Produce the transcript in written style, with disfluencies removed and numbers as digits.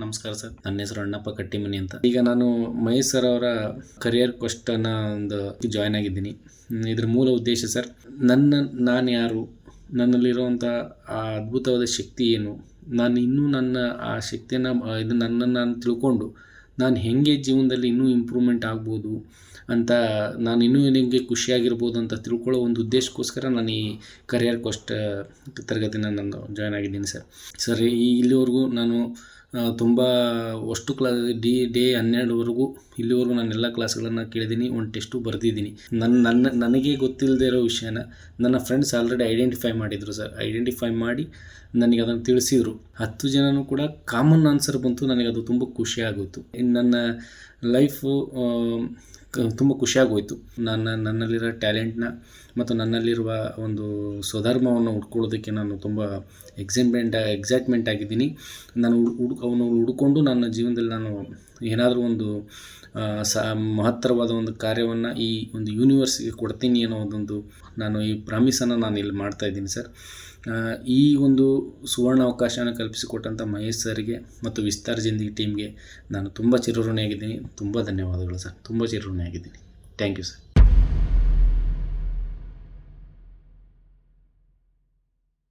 ನಮಸ್ಕಾರ ಸರ್. ನನ್ನ ಹೆಸರು ಅಣ್ಣಪ್ಪ ಕಟ್ಟಿಮನಿ ಅಂತ. ಈಗ ನಾನು ಮಹೇಶ್ ಸರ್ ಅವರ ಕರಿಯರ್ ಕ್ವೆಸ್ಟ್ ಅನ್ನೋ ಒಂದು ಜಾಯ್ನ್ ಆಗಿದ್ದೀನಿ. ಇದ್ರ ಮೂಲ ಉದ್ದೇಶ ಸರ್, ನಾನು ಯಾರು, ನನ್ನಲ್ಲಿರುವಂಥ ಆ ಅದ್ಭುತವಾದ ಶಕ್ತಿ ಏನು, ನಾನು ಇನ್ನೂ ನನ್ನ ಆ ಶಕ್ತಿಯನ್ನು ನನ್ನನ್ನು ನಾನು ತಿಳ್ಕೊಂಡು ನಾನು ಹೇಗೆ ಜೀವನದಲ್ಲಿ ಇನ್ನೂ ಇಂಪ್ರೂವ್ಮೆಂಟ್ ಆಗ್ಬೋದು ಅಂತ, ನಾನು ಇನ್ನೂ ನನಗೆ ಖುಷಿಯಾಗಿರ್ಬೋದು ಅಂತ ತಿಳ್ಕೊಳ್ಳೋ ಒಂದು ಉದ್ದೇಶಕ್ಕೋಸ್ಕರ ನಾನು ಈ ಕರಿಯರ್ ಕ್ವೆಸ್ಟ್ ತರಗತಿನ ನಾನು ಜಾಯ್ನ್ ಆಗಿದ್ದೀನಿ ಸರ್. ಇಲ್ಲಿವರೆಗೂ ನಾನು ತುಂಬ ಅಷ್ಟು ಡೇ 12ವರೆಗೂ ಇಲ್ಲಿವರೆಗೂ ನಾನು ಎಲ್ಲ ಕ್ಲಾಸ್ಗಳನ್ನು ಕೇಳಿದ್ದೀನಿ, ಒಂದು ಟೆಸ್ಟು ಬರೆದಿದ್ದೀನಿ. ನನಗೆ ಗೊತ್ತಿಲ್ಲದೆ ಇರೋ ವಿಷಯನ ನನ್ನ ಫ್ರೆಂಡ್ಸ್ ಆಲ್ರೆಡಿ ಐಡೆಂಟಿಫೈ ಮಾಡಿದರು ಸರ್. ಐಡೆಂಟಿಫೈ ಮಾಡಿ ನನಗೆ ಅದನ್ನು ತಿಳಿಸಿದರು. 10 ಜನನೂ ಕೂಡ ಕಾಮನ್ ಆನ್ಸರ್ ಬಂತು. ನನಗೆ ಅದು ತುಂಬ ಖುಷಿಯಾಗೋಯಿತು. ನನ್ನ ಲೈಫು ತುಂಬ ಖುಷಿಯಾಗೋಯಿತು. ನನ್ನಲ್ಲಿರೋ ಟ್ಯಾಲೆಂಟ್ನ ಮತ್ತು ನನ್ನಲ್ಲಿರುವ ಒಂದು ಸ್ವಧರ್ಮವನ್ನು ಹುಡ್ಕೊಳ್ಳೋದಕ್ಕೆ ನಾನು ತುಂಬ ಎಕ್ಸೈಟ್ಮೆಂಟ್ ಆಗಿದ್ದೀನಿ. ನಾನು ಹುಡ್ಕೊಂಡು ನನ್ನ ಜೀವನದಲ್ಲಿ ನಾನು ಏನಾದರೂ ಒಂದು ಮಹತ್ತರವಾದ ಒಂದು ಕಾರ್ಯವನ್ನು ಈ ಒಂದು ಯೂನಿವರ್ಸ್ಗೆ ಕೊಡ್ತೀನಿ ಅನ್ನೋ ನಾನು ಈ ಪ್ರಾಮಿಸನ್ನು ನಾನು ಇಲ್ಲಿ ಮಾಡ್ತಾಯಿದ್ದೀನಿ ಸರ್. ಈ ಒಂದು ಸುವರ್ಣ ಅವಕಾಶನ ಕಲ್ಪಿಸಿಕೊಟ್ಟಂಥ ಮಹೇಶ್ ಸರ್ಗೆ ಮತ್ತು ವಿಸ್ತಾರ ಜಿಂದಗಿ ಟೀಮ್ಗೆ ನಾನು ತುಂಬ ಚಿರಋಣಿಯಾಗಿದ್ದೀನಿ. ತುಂಬ ಧನ್ಯವಾದಗಳು ಸರ್. ತುಂಬ ಚಿರಋಣಿಯಾಗಿದ್ದೀನಿ. Thank you sir.